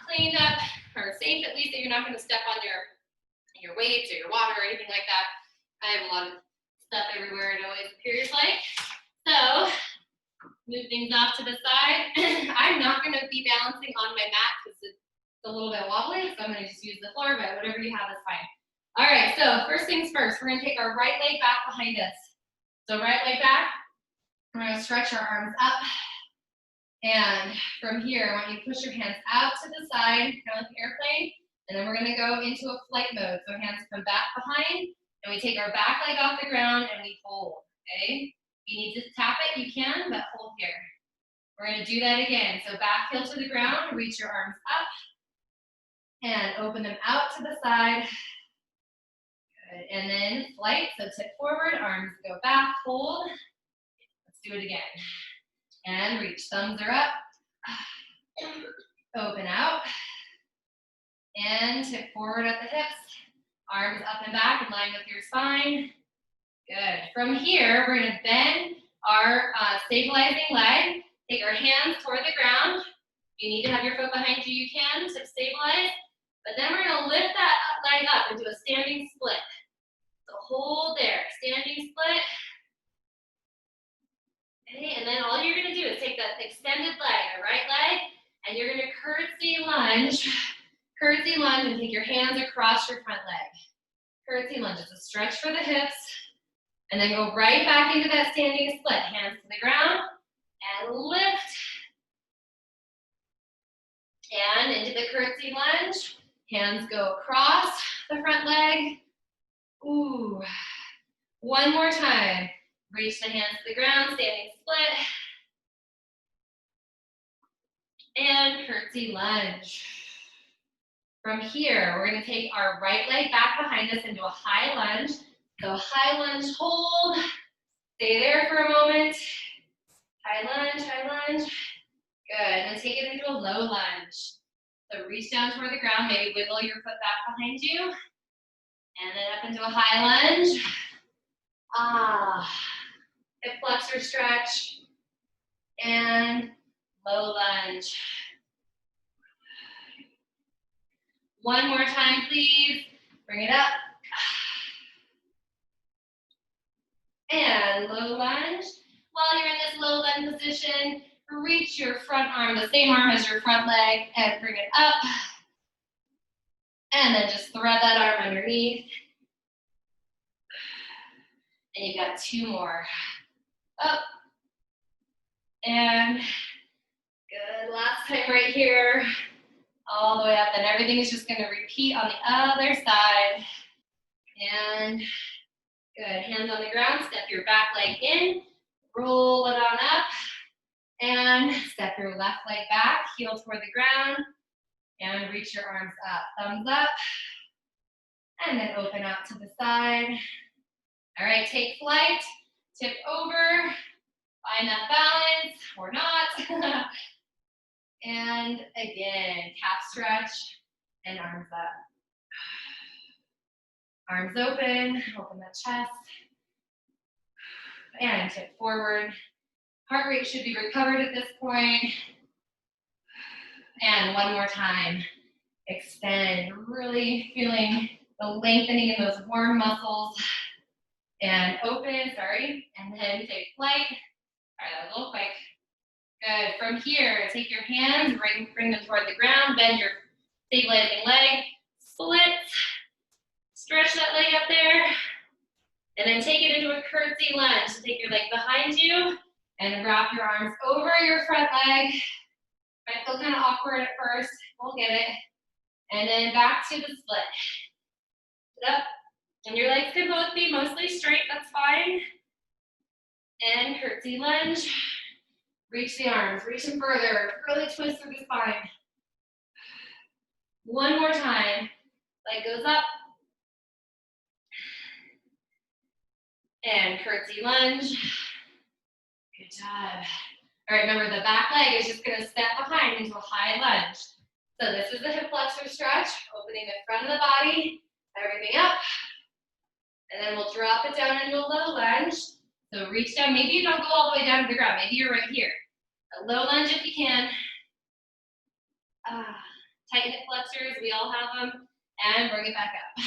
cleaned up, or safe at least, that you're not gonna step on your weights or your water or anything like that. I have a lot of stuff everywhere, it always appears like. So, move things off to the side. I'm not gonna be balancing on my mat because it's a little bit wobbly, so I'm gonna just use the floor, but whatever you have is fine. All right, so first things first, we're gonna take our right leg back behind us. So right leg back, we're gonna stretch our arms up. And from here, I want you to push your hands out to the side, kind of like an airplane, and then we're gonna go into a flight mode. So hands come back behind, and we take our back leg off the ground and we hold, okay? If you need to tap it, you can, but hold here. We're gonna do that again. So back heel to the ground, reach your arms up, and open them out to the side. Good, and then flight, so tip forward, arms go back, hold. Let's do it again. And reach, thumbs are up. Open out. And tip forward at the hips. Arms up and back in line with your spine. Good. From here, we're gonna bend our stabilizing leg. Take our hands toward the ground. If you need to have your foot behind you, you can to stabilize. But then we're gonna lift that leg up into a standing split. So hold there, standing split. Okay, and then all you're gonna do is take that extended leg, the right leg, and you're gonna curtsy lunge and take your hands across your front leg. Curtsy lunge, it's a stretch for the hips, and then go right back into that standing split. Hands to the ground, and lift, and into the curtsy lunge. Hands go across the front leg. Ooh, one more time. Reach the hands to the ground, standing split. And curtsy lunge. From here, we're gonna take our right leg back behind us into a high lunge. So high lunge, hold. Stay there for a moment. High lunge. Good, and then take it into a low lunge. So reach down toward the ground, maybe wiggle your foot back behind you. And then up into a high lunge. Hip flexor stretch. And low lunge. One more time, please. Bring it up. And low lunge. While you're in this low lunge position, reach your front arm, the same arm as your front leg, and bring it up. And then just thread that arm underneath. And you've got two more. Up. And good. Last time right here. All the way up. And everything is just going to repeat on the other side. And good. Hands on the ground. Step your back leg in. Roll it on up. And step your left leg back. Heel toward the ground. And reach your arms up. Thumbs up. And then open out to the side. All right, take flight. Tip over. Find that balance or not. And again, calf stretch and arms up. Arms open the chest. And tip forward. Heart rate should be recovered at this point. And one more time. Extend, really feeling the lengthening in those warm muscles. And open, and then take flight. All right, that was a little quick. Good, from here, take your hands, bring them toward the ground, bend your stabilizing leg, split, stretch that leg up there, and then take it into a curtsy lunge. So take your leg behind you, and wrap your arms over your front leg. Might feel kind of awkward at first, we'll get it. And then back to the split. Sit up. And your legs can both be mostly straight, that's fine. And curtsy lunge. Reach the arms, reach them further, really twist through the spine. One more time, leg goes up. And curtsy lunge. Good job. All right, remember the back leg is just gonna step behind into a high lunge. So this is the hip flexor stretch, opening the front of the body, everything up. And then we'll drop it down into a low lunge. So reach down, maybe you don't go all the way down to the ground, maybe you're right here. A low lunge if you can. Tight hip flexors, we all have them. And bring it back up.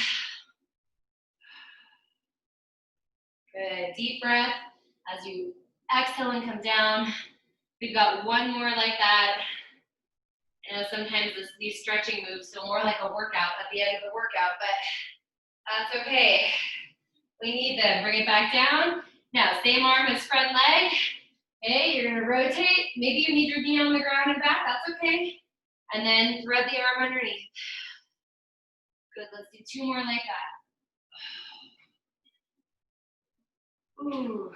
Good, deep breath as you exhale and come down. We've got one more like that. I know sometimes these stretching moves feel more like a workout at the end of the workout, but that's okay. We need them. Bring it back down. Now, same arm as front leg. Okay, you're gonna rotate. Maybe you need your knee on the ground and back, that's okay. And then thread the arm underneath. Good, let's do two more like that. Ooh.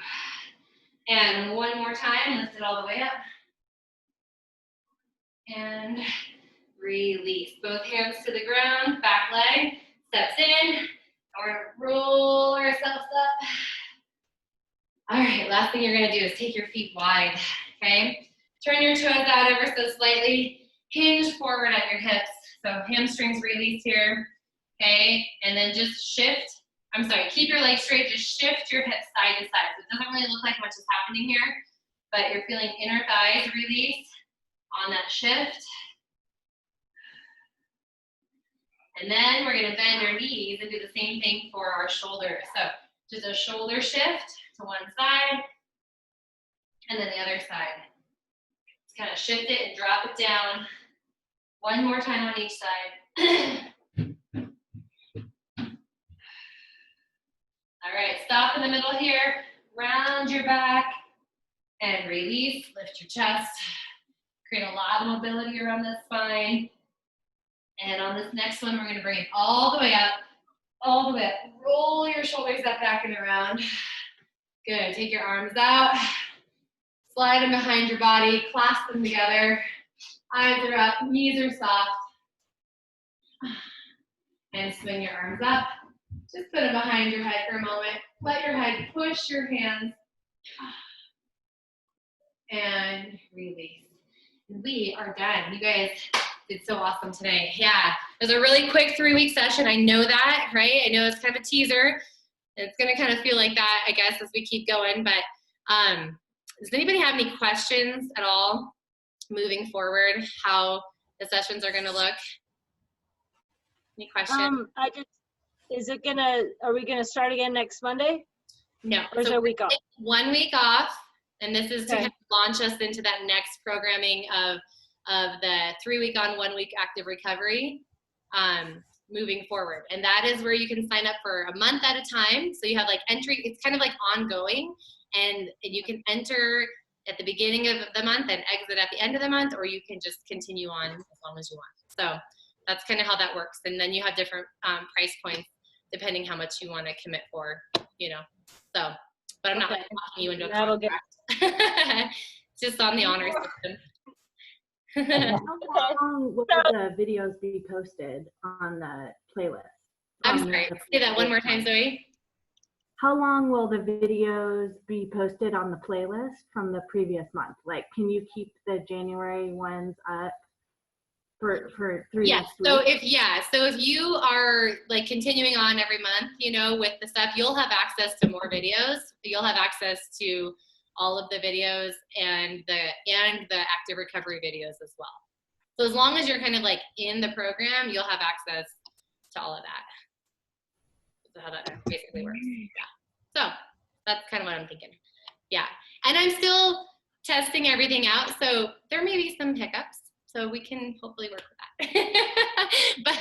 And one more time, lift it all the way up. And release. Both hands to the ground, back leg steps in. We're gonna roll ourselves up. All right, last thing you're gonna do is take your feet wide, okay? Turn your toes out ever so slightly. Hinge forward at your hips. So hamstrings release here, okay? And then just shift. I'm sorry, keep your legs straight, just shift your hips side to side. So it doesn't really look like much is happening here, but you're feeling inner thighs release on that shift. And then we're gonna bend our knees and do the same thing for our shoulders. So just a shoulder shift to one side, and then the other side. Just kind of shift it and drop it down. One more time on each side. All right, stop in the middle here, round your back, and release, lift your chest. Create a lot of mobility around the spine. And on this next one, we're gonna bring it all the way up, all the way up. Roll your shoulders up, back and around. Good, take your arms out, slide them behind your body, clasp them together. Eyes are up, knees are soft. And swing your arms up. Just put them behind your head for a moment. Let your head push your hands. And release. We are done. You guys did so awesome today. Yeah, it was a really quick 3-week session. I know that, right? I know it's kind of a teaser. It's gonna kind of feel like that, I guess, as we keep going. But does anybody have any questions at all moving forward, how the sessions are gonna look? Any questions? Are we gonna start again next Monday? No. Or is there a week off? 1 week off, and this is to Okay. kind of launch us into that next programming of the 3-week on, 1 week active recovery moving forward. And that is where you can sign up for a month at a time. So you have like entry, it's kind of like ongoing, and you can enter at the beginning of the month and exit at the end of the month, or you can just continue on as long as you want. So that's kind of how that works. And then you have different price points depending how much you want to commit for, you know. So, but I'm not like locking you into a contract. Just on the honor system. How long will the videos be posted on the playlist? I'm sorry, say that one more time, Zoe. How long will the videos be posted on the playlist from the previous month? Like, can you keep the January ones up for 3 Yeah, next so weeks? if you are like continuing on every month, you know, with the stuff, you'll have access to more videos. You'll have access to all of the videos and the active recovery videos as well. So as long as you're kind of like in the program, you'll have access to all of that. That's how that basically works. Yeah. So that's kind of what I'm thinking. Yeah. And I'm still testing everything out. So there may be some hiccups. So we can hopefully work with that. But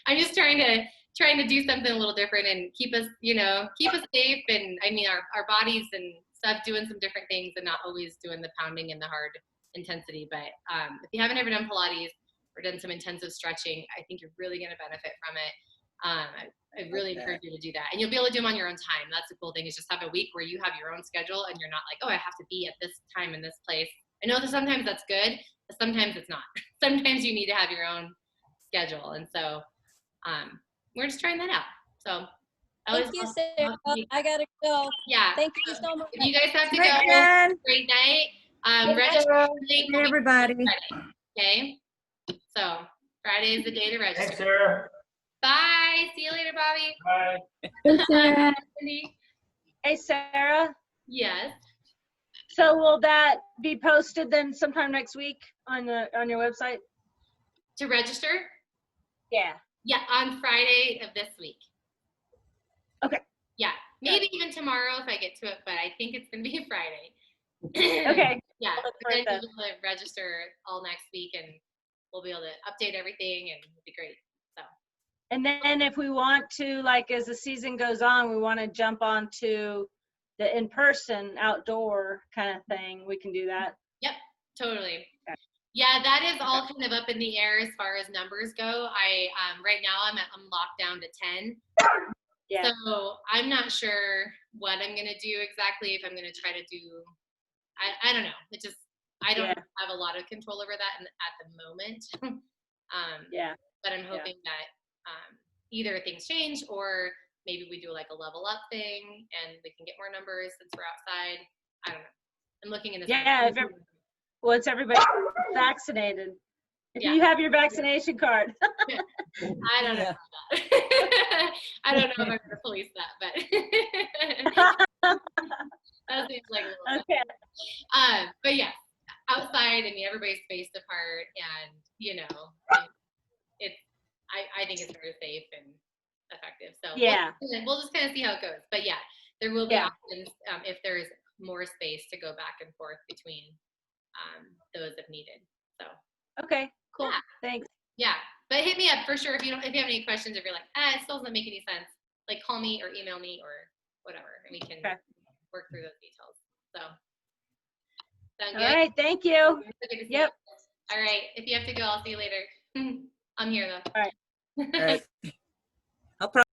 I'm just trying to do something a little different and keep us safe. And I mean, our bodies and stuff, doing some different things and not always doing the pounding and the hard intensity. But if you haven't ever done Pilates or done some intensive stretching, I think you're really going to benefit from it. I really encourage you to do that. And you'll be able to do them on your own time. That's the cool thing, is just have a week where you have your own schedule and you're not like, oh, I have to be at this time in this place. I know that sometimes that's good, but sometimes it's not. Sometimes you need to have your own schedule. And so we're just trying that out. So Thank you, Sarah. I gotta go. yeah. Thank you so much. If you guys have to Great, go, Jen. great night. Good Register night. link Hey, everybody. Friday, okay? So Friday is the day to register. Thanks, Sarah. Bye. See you later, Bobby. Bye. Thanks, Sarah. Cindy. Hey, Sarah. Yes. So will that be posted then sometime next week on your website? To register? Yeah. Yeah, on Friday of this week. Okay. Yeah, maybe even tomorrow if I get to it, but I think it's gonna be Friday. Okay. Yeah, I'll look but for then it then. we'll register all next week, and we'll be able to update everything, and it'll be great. So And then if we want to, like, as the season goes on, we want to jump onto the in-person outdoor kind of thing, we can do that. yep, totally. Okay. Yeah, that is all kind of up in the air as far as numbers go. I right now I'm locked down to 10. Yeah. So I'm not sure what I'm gonna do exactly. If I'm gonna try to do, I don't know. It just I don't Yeah. have a lot of control over that at the moment. Yeah. But I'm hoping that either things change or maybe we do like a level up thing and we can get more numbers since we're outside. I don't know. I'm looking in this. Yeah. Once everybody's vaccinated. If you have your vaccination card. I don't know Yeah. about that. I don't know if I'm going to police that, but that seems like a little bit. Okay. But yeah, outside, I mean, everybody's spaced apart, and you know, I think it's very safe and effective. So Yeah. we'll just kind of see how it goes. But yeah, there will be Yeah. options if there is more space to go back and forth between those if needed. So Okay. Cool. Yeah. Thanks. yeah, but hit me up for sure if you have any questions. If you're like, it still doesn't make any sense, like call me or email me or whatever, and we can work through those details. So sound All good? right. Thank you. Good to see Yep. you. All right. If you have to go, I'll see you later. I'm here though. All right. All right. I'll